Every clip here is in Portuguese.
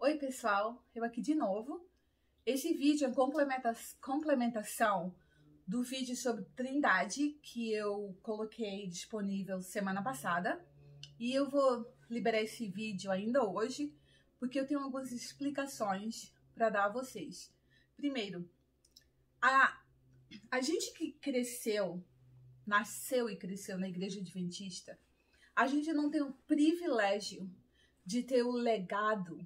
Oi pessoal, eu aqui de novo. Esse vídeo é complementação do vídeo sobre Trindade que eu coloquei disponível semana passada. E eu vou liberar esse vídeo ainda hoje, porque eu tenho algumas explicações para dar a vocês. Primeiro, a gente que nasceu e cresceu na Igreja Adventista, a gente não tem o privilégio de ter o legado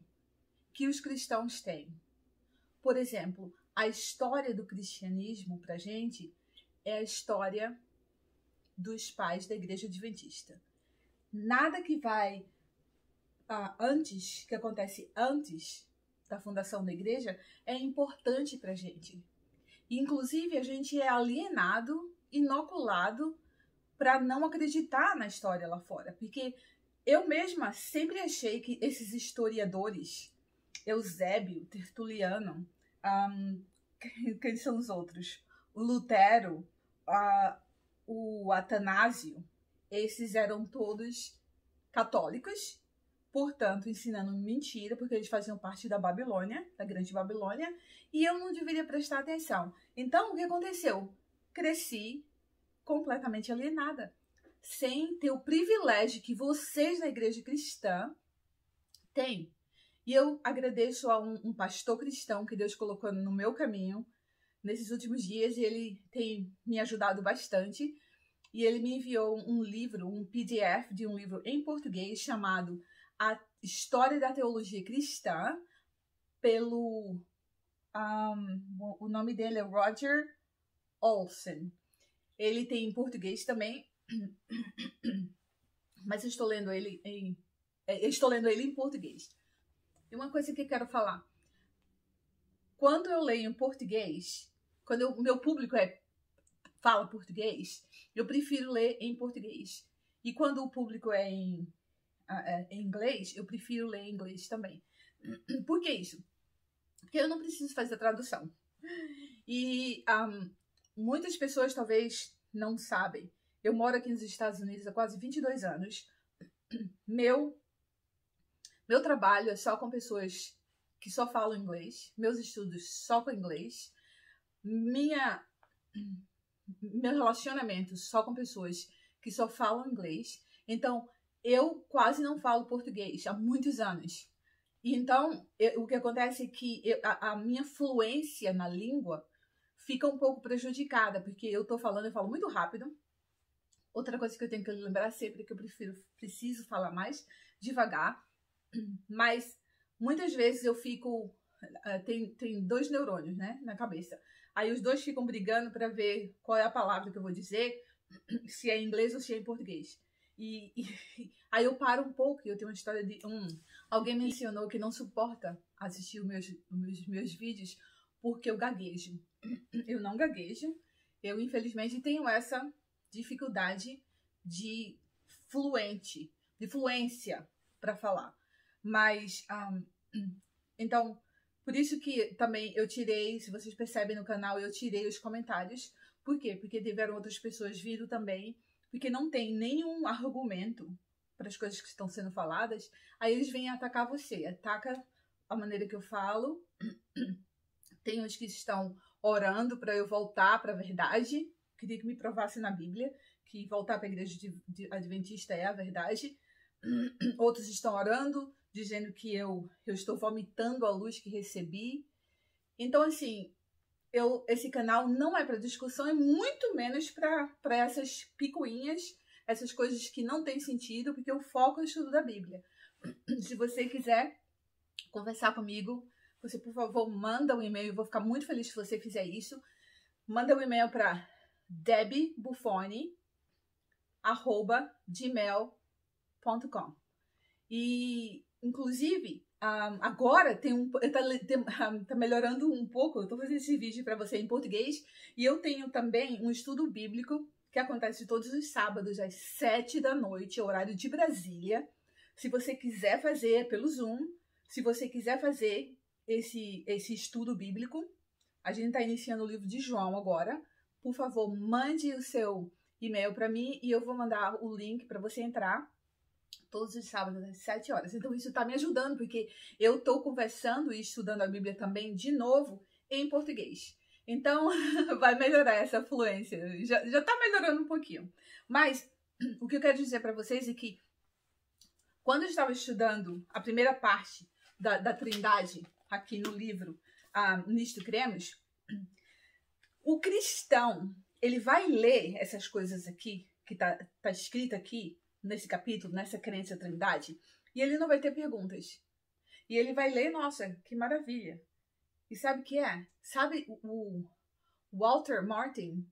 que os cristãos têm. Por exemplo, a história do cristianismo pra gente é a história dos pais da Igreja Adventista. Nada que vai que acontece antes da fundação da igreja é importante pra gente. Inclusive, a gente é alienado, inoculado para não acreditar na história lá fora. Porque eu mesma sempre achei que esses historiadores, Eusébio, Tertuliano, quem são os outros? O Lutero, o Atanásio, esses eram todos católicos, portanto, ensinando mentira, porque eles faziam parte da Babilônia, da Grande Babilônia, e eu não deveria prestar atenção. Então, o que aconteceu? Cresci completamente alienada, sem ter o privilégio que vocês na igreja cristã têm. E eu agradeço a um pastor cristão que Deus colocou no meu caminho nesses últimos dias, e ele tem me ajudado bastante. E ele me enviou um livro, um PDF de um livro em português chamado A História da Teologia Cristã, pelo... o nome dele é Roger Olson. Ele tem em português também, mas eu estou lendo ele em português. E uma coisa que eu quero falar. Quando eu leio em português, quando o meu público fala português, eu prefiro ler em português. E quando o público é em inglês, eu prefiro ler em inglês também. Por que isso? Porque eu não preciso fazer a tradução. E muitas pessoas talvez não sabem. Eu moro aqui nos Estados Unidos há quase 22 anos. Meu trabalho é só com pessoas que só falam inglês. Meus estudos só com inglês. Meu relacionamento só com pessoas que só falam inglês. Então, eu quase não falo português há muitos anos. E então, o que acontece é que a minha fluência na língua fica um pouco prejudicada, porque eu falo muito rápido. Outra coisa que eu tenho que lembrar sempre é que eu preciso falar mais devagar. Mas muitas vezes eu fico... Tem dois neurônios, né, na cabeça. Aí os dois ficam brigando para ver qual é a palavra que eu vou dizer, se é em inglês ou se é em português. Aí eu paro um pouco, e eu tenho uma história de... Alguém mencionou que não suporta assistir os meus vídeos porque eu gaguejo. Eu não gaguejo. Eu, infelizmente, tenho essa dificuldade de fluência para falar. Mas, então, por isso que também eu tirei, se vocês percebem no canal, eu tirei os comentários. Por quê? Porque tiveram outras pessoas vindo também, porque não tem nenhum argumento para as coisas que estão sendo faladas. Aí eles vêm atacar você, ataca a maneira que eu falo. Tem uns que estão orando para eu voltar para a verdade, queria que me provasse na Bíblia que voltar para a igreja adventista é a verdade. Outros estão orando, dizendo que eu estou vomitando a luz que recebi. Então, assim, esse canal não é para discussão, e muito menos para essas picuinhas, essas coisas que não têm sentido, porque o foco é o estudo da Bíblia. Se você quiser conversar comigo, você, por favor, manda um e-mail. Eu vou ficar muito feliz se você fizer isso. Manda um e-mail para debbiebuffoni@gmail.com. E, inclusive, agora tá melhorando um pouco. Eu tô fazendo esse vídeo para você em português. E eu tenho também um estudo bíblico que acontece todos os sábados às 7 da noite, horário de Brasília. Se você quiser fazer pelo Zoom, se você quiser fazer esse estudo bíblico, a gente está iniciando o livro de João agora. Por favor, mande o seu e-mail para mim e eu vou mandar o link para você entrar todos os sábados às 7 horas. Então isso está me ajudando, porque eu estou conversando e estudando a Bíblia também de novo em português. Então vai melhorar essa fluência. Já está melhorando um pouquinho. Mas o que eu quero dizer para vocês é que quando eu estava estudando a primeira parte da Trindade aqui no livro Nisto Cremos, o cristão, ele vai ler essas coisas aqui, que tá escrito aqui, nesse capítulo, nessa crença Trindade, e ele não vai ter perguntas. E ele vai ler, nossa, que maravilha. E sabe o que é? Sabe, o Walter Martin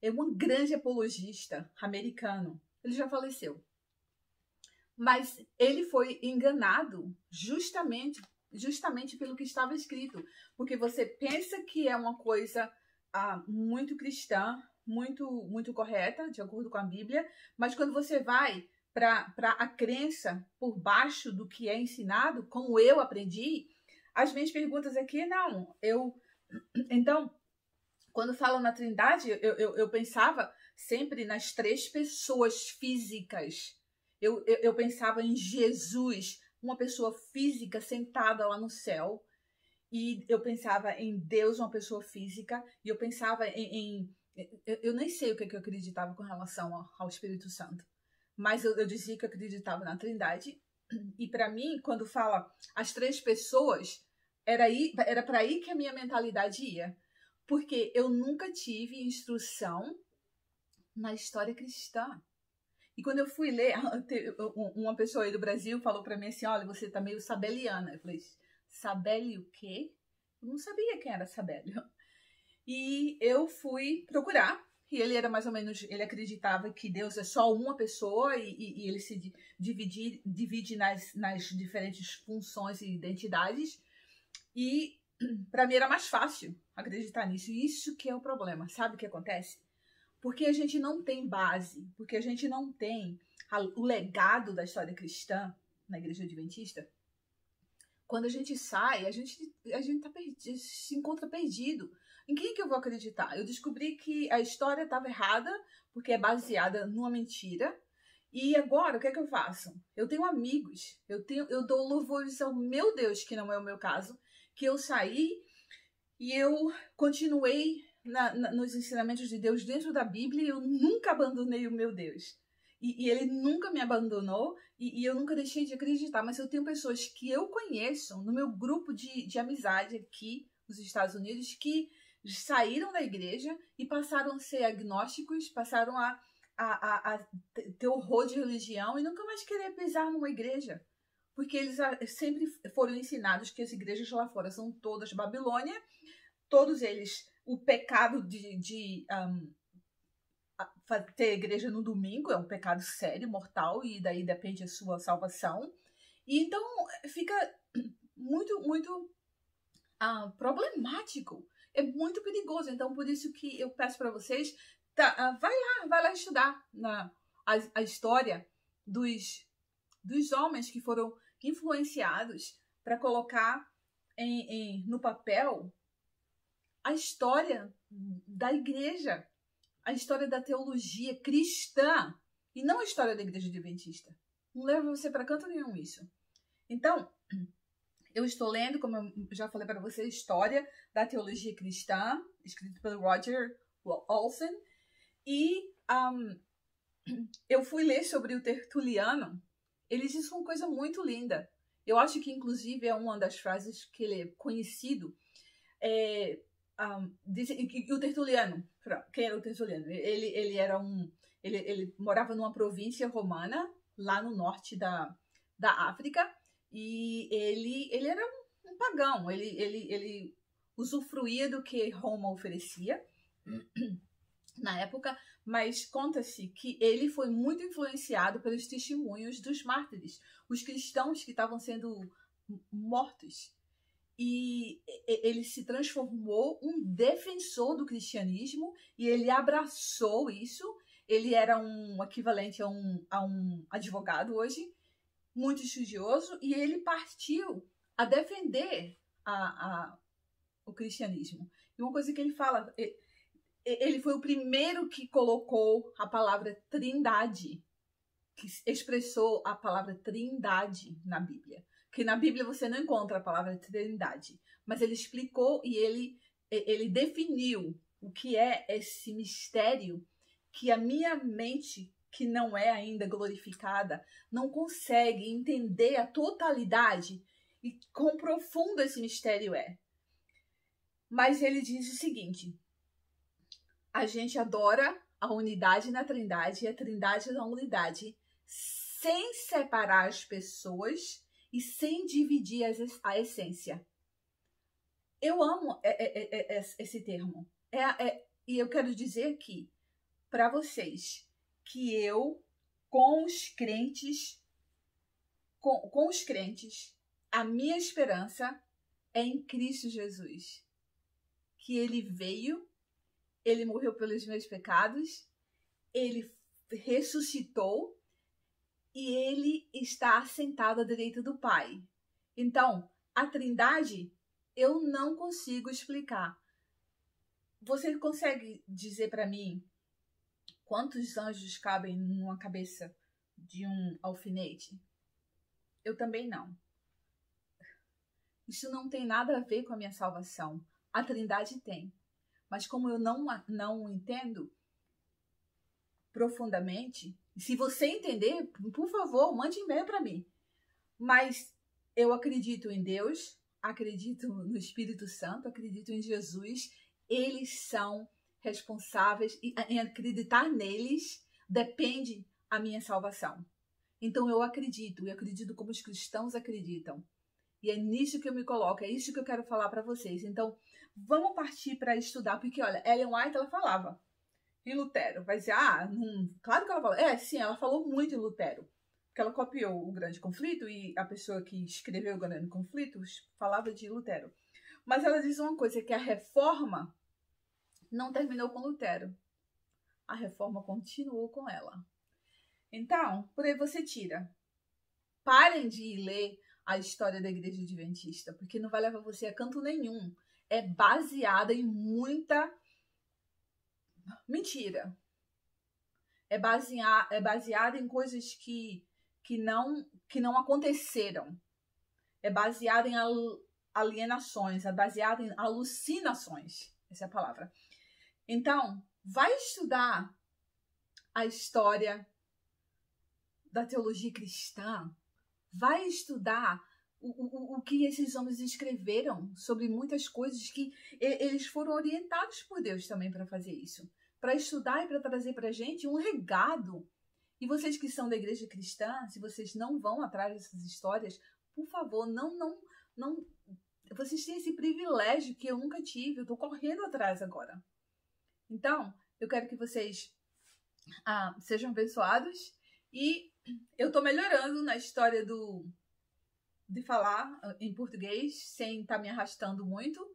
é um grande apologista americano. Ele já faleceu. Mas ele foi enganado justamente pelo que estava escrito. Porque você pensa que é uma coisa muito cristã, muito correta, de acordo com a Bíblia, mas quando você vai para a crença por baixo do que é ensinado, como eu aprendi, as minhas perguntas aqui, não. Então, quando falam na Trindade, eu pensava sempre nas 3 pessoas físicas. Eu pensava em Jesus, uma pessoa física sentada lá no céu. E eu pensava em Deus, uma pessoa física. E eu pensava eu nem sei o que eu acreditava com relação ao Espírito Santo. Mas eu dizia que eu acreditava na Trindade. E para mim, quando fala as 3 pessoas, era para aí que a minha mentalidade ia. Porque eu nunca tive instrução na história cristã. E quando eu fui ler, uma pessoa aí do Brasil falou para mim assim, olha, você tá meio sabeliana. Eu falei, Sabélio o quê? Eu não sabia quem era Sabélio. E eu fui procurar, e ele era mais ou menos, ele acreditava que Deus é só uma pessoa e ele se divide nas diferentes funções e identidades. E para mim era mais fácil acreditar nisso. E isso que é o problema. Sabe o que acontece? Porque a gente não tem base, porque a gente não tem o legado da história cristã na Igreja Adventista. Quando a gente sai, a gente tá perdido, se encontra perdido. Em quem que eu vou acreditar? Eu descobri que a história estava errada, porque é baseada numa mentira. E agora, o que é que eu faço? Eu tenho amigos, eu dou louvores ao meu Deus, que não é o meu caso, que eu saí e eu continuei nos ensinamentos de Deus dentro da Bíblia e eu nunca abandonei o meu Deus. E ele nunca me abandonou e eu nunca deixei de acreditar. Mas eu tenho pessoas que eu conheço no meu grupo de amizade aqui nos Estados Unidos que saíram da igreja e passaram a ser agnósticos, passaram a ter horror de religião e nunca mais querer pisar numa igreja. Porque eles sempre foram ensinados que as igrejas lá fora são todas Babilônia, todos eles, o pecado de ter igreja no domingo é um pecado sério, mortal, e daí depende a sua salvação. E então fica muito problemático. É muito perigoso. Então, por isso que eu peço para vocês, vai lá estudar a história dos homens que foram influenciados para colocar no papel a história da igreja, a história da teologia cristã e não a história da Igreja Adventista. Não leva você para canto nenhum isso. Então, eu estou lendo, como eu já falei para você, a história da teologia cristã, escrito pelo Roger Olson, e eu fui ler sobre o Tertuliano. Ele diz uma coisa muito linda. Eu acho que, inclusive, é uma das frases que ele é conhecido. O Tertuliano, quem era o Tertuliano? Ele era ele morava numa província romana, lá no norte da África, e ele era um pagão, ele usufruía do que Roma oferecia na época, mas conta-se que ele foi muito influenciado pelos testemunhos dos mártires, os cristãos que estavam sendo mortos. E ele se transformou um defensor do cristianismo e ele abraçou isso. Ele era um equivalente a um advogado hoje, muito estudioso, e ele partiu a defender o cristianismo. E uma coisa que ele fala, ele foi o primeiro que colocou a palavra trindade que expressou a palavra trindade na Bíblia. Que na Bíblia você não encontra a palavra trindade, mas ele explicou e ele definiu o que é esse mistério que a minha mente, que não é ainda glorificada, não consegue entender a totalidade e quão profundo esse mistério é. Mas ele diz o seguinte: a gente adora a unidade na Trindade e a Trindade na unidade, sem separar as pessoas e sem dividir a essência. Eu amo esse termo. E eu quero dizer aqui para vocês que eu, com os crentes, a minha esperança é em Cristo Jesus. Que ele veio, ele morreu pelos meus pecados, ele ressuscitou e ele está assentado à direita do Pai. Então, a Trindade eu não consigo explicar. Você consegue dizer para mim quantos anjos cabem numa cabeça de um alfinete? Eu também não. Isso não tem nada a ver com a minha salvação. A Trindade tem. Mas como eu não entendo profundamente, se você entender, por favor, mande e-mail para mim. Mas eu acredito em Deus, acredito no Espírito Santo, acredito em Jesus. Eles são responsáveis e em acreditar neles depende a minha salvação. Então eu acredito, e acredito como os cristãos acreditam. E é nisso que eu me coloco, é isso que eu quero falar para vocês. Então, vamos partir para estudar, porque olha, Ellen White, ela falava em Lutero. Vai dizer, claro que ela falou. Sim, ela falou muito em Lutero. Porque ela copiou o Grande Conflito e a pessoa que escreveu o Grande Conflito falava de Lutero. Mas ela diz uma coisa, que a reforma não terminou com Lutero. A reforma continuou com ela. Então, por aí você tira. Parem de ler a história da Igreja Adventista, porque não vai levar você a canto nenhum. É baseada em muita mentira. É baseada em coisas que não aconteceram. É baseada em alienações, é baseada em alucinações. Essa é a palavra. Então, vai estudar a história da teologia cristã. Vai estudar o que esses homens escreveram sobre muitas coisas que eles foram orientados por Deus também para fazer isso. Para estudar e para trazer para a gente um legado. E vocês que são da igreja cristã, se vocês não vão atrás dessas histórias, por favor, não. Vocês têm esse privilégio que eu nunca tive. Eu estou correndo atrás agora. Então, eu quero que vocês sejam abençoados. E eu estou melhorando na história de falar em português sem estar me arrastando muito.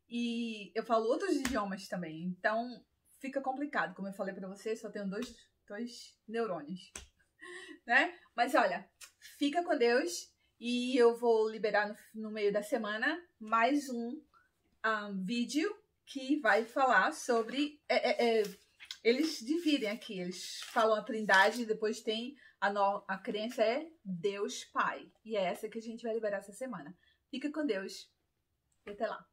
E eu falo outros idiomas também. Então, fica complicado. Como eu falei para vocês, só tenho dois neurônios. Né? Mas olha, fica com Deus. E eu vou liberar no meio da semana mais um vídeo que vai falar sobre... eles dividem aqui. Eles falam a Trindade e depois tem a crença é Deus Pai. E é essa que a gente vai liberar essa semana. Fica com Deus. E até lá.